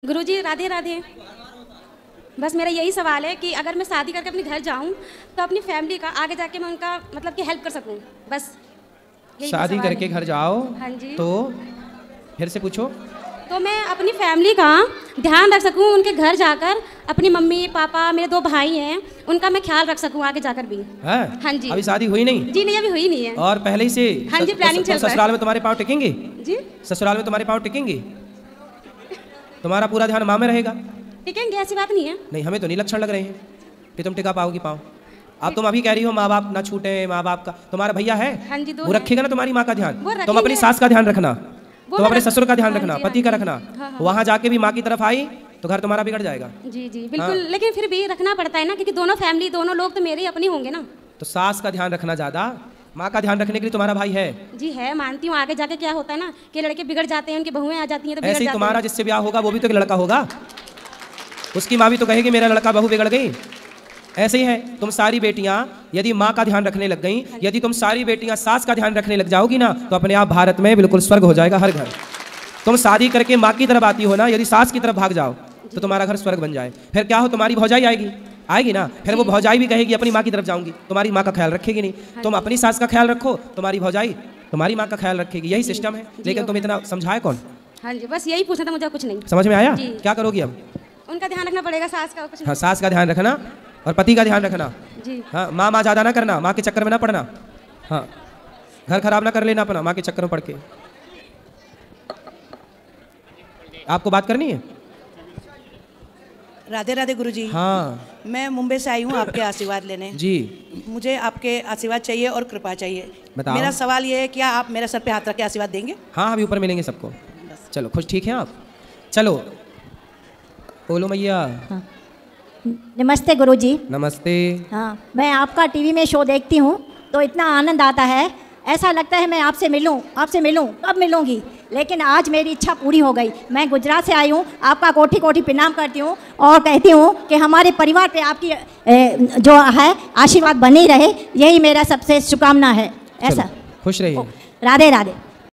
गुरुजी राधे राधे। बस मेरा यही सवाल है कि अगर मैं शादी करके अपने घर जाऊं तो अपनी फैमिली का आगे जाके मैं उनका मतलब कि हेल्प कर सकूं, बस यही शादी करके घर जाओ। हाँ जी। तो फिर से पूछो। तो मैं अपनी फैमिली का ध्यान रख सकूं, उनके घर जाकर अपनी मम्मी पापा, मेरे 2 भाई हैं, उनका मैं ख्याल रख सकूं आगे जाकर भी। है? हाँ जी। अभी शादी हुई नहीं? जी नहीं, अभी हुई नहीं है। और पहले ही से? हाँ जी, प्लानिंग चल रहा है। ससुराल में तुम्हारे पाँव टिकेंगे? जी ससुराल में तुम्हारे पाँव टिकेंगे? तुम्हारा पूरा ध्यान माँ में रहेगा? टिकेंगे, ऐसी बात नहीं है। नहीं, हमें तो नहीं लक्षण लग रहे हैं कि तुम टिका पाओगी पाँव। अब तुम अभी कह रही हो माँ बाप ना छूटे, माँ बाप का तुम्हारा भैया है? हाँ जी, 2 वो रखेगा ना तुम्हारी माँ का ध्यान। तुम अपनी सास का ध्यान रखना, तुम अपने ससुर का ध्यान हाँ रखना, जी, पति का रखना। हाँ। वहाँ जाके भी माँ की तरफ आई तो घर तुम्हारा बिगड़ जाएगा। जी जी बिल्कुल। लेकिन फिर भी रखना पड़ता है ना, क्योंकि दोनों फैमिली, दोनों लोग तो मेरे ही अपने होंगे ना। तो सास का ध्यान रखना ज्यादा, माँ का ध्यान रखने के लिए तुम्हारा भाई है? जी है, मानती हूँ। आगे जाके क्या होता है ना कि लड़के बिगड़ जाते हैं, उनकी बहुएं आ जाती हैं तो बिगड़ ऐसे ही जाते तुम्हारा हैं। जिससे ब्याह होगा वो भी तो एक लड़का होगा, उसकी माँ भी तो कहेगी मेरा लड़का बहू बिगड़ गई। ऐसे ही है, तुम सारी बेटियां यदि माँ का ध्यान रखने लग गई, यदि तुम सारी बेटियां सास का ध्यान रखने लग जाओगी ना, तो अपने आप भारत में बिल्कुल स्वर्ग हो जाएगा हर घर। तुम शादी करके माँ की तरफ आती हो ना, यदि सास की तरफ भाग जाओ तो तुम्हारा घर स्वर्ग बन जाए। फिर क्या हो, तुम्हारी भौजाई आएगी ना, फिर वो भौजाई भी कहेगी अपनी माँ की तरफ जाऊंगी, तुम्हारी माँ का ख्याल रखेगी नहीं। तुम अपनी सास का ख्याल रखो, तुम्हारी भौजाई तुम्हारी माँ का ख्याल रखेगी। यही सिस्टम है। लेकिन तुम इतना समझाए कौन? हाँ जी, बस यही पूछना था मुझे, कुछ नहीं। समझ में आया? क्या करोगी अब? उनका ध्यान रखना पड़ेगा, सास का कुछ। हाँ, सास का ध्यान रखना और पति का ध्यान रखना जी। हाँ, माँ ज़्यादा ना करना, माँ के चक्कर में ना पड़ना। हाँ, घर खराब ना कर लेना अपना माँ के चक्कर में पड़ के। आपको बात करनी है? राधे राधे गुरुजी। हाँ, मैं मुंबई से आई हूँ आपके आशीर्वाद लेने। जी। मुझे आपके आशीर्वाद चाहिए और कृपा चाहिए। बताओ। मेरा सवाल ये है, क्या आप मेरे सर पे हाथ रख के आशीर्वाद देंगे? हाँ, अभी ऊपर मिलेंगे सबको। चलो, खुश ठीक हैं आप? चलो बोलो मैया। हाँ। नमस्ते गुरुजी। नमस्ते। हाँ, मैं आपका टीवी में शो देखती हूँ तो इतना आनंद आता है, ऐसा लगता है मैं आपसे मिलूं, कब मिलूंगी। लेकिन आज मेरी इच्छा पूरी हो गई। मैं गुजरात से आई हूँ, आपका कोटि कोटि प्रणाम करती हूँ और कहती हूँ कि हमारे परिवार पे आपकी जो है आशीर्वाद बनी रहे, यही मेरा सबसे शुभकामना है। ऐसा खुश रहिए। राधे राधे।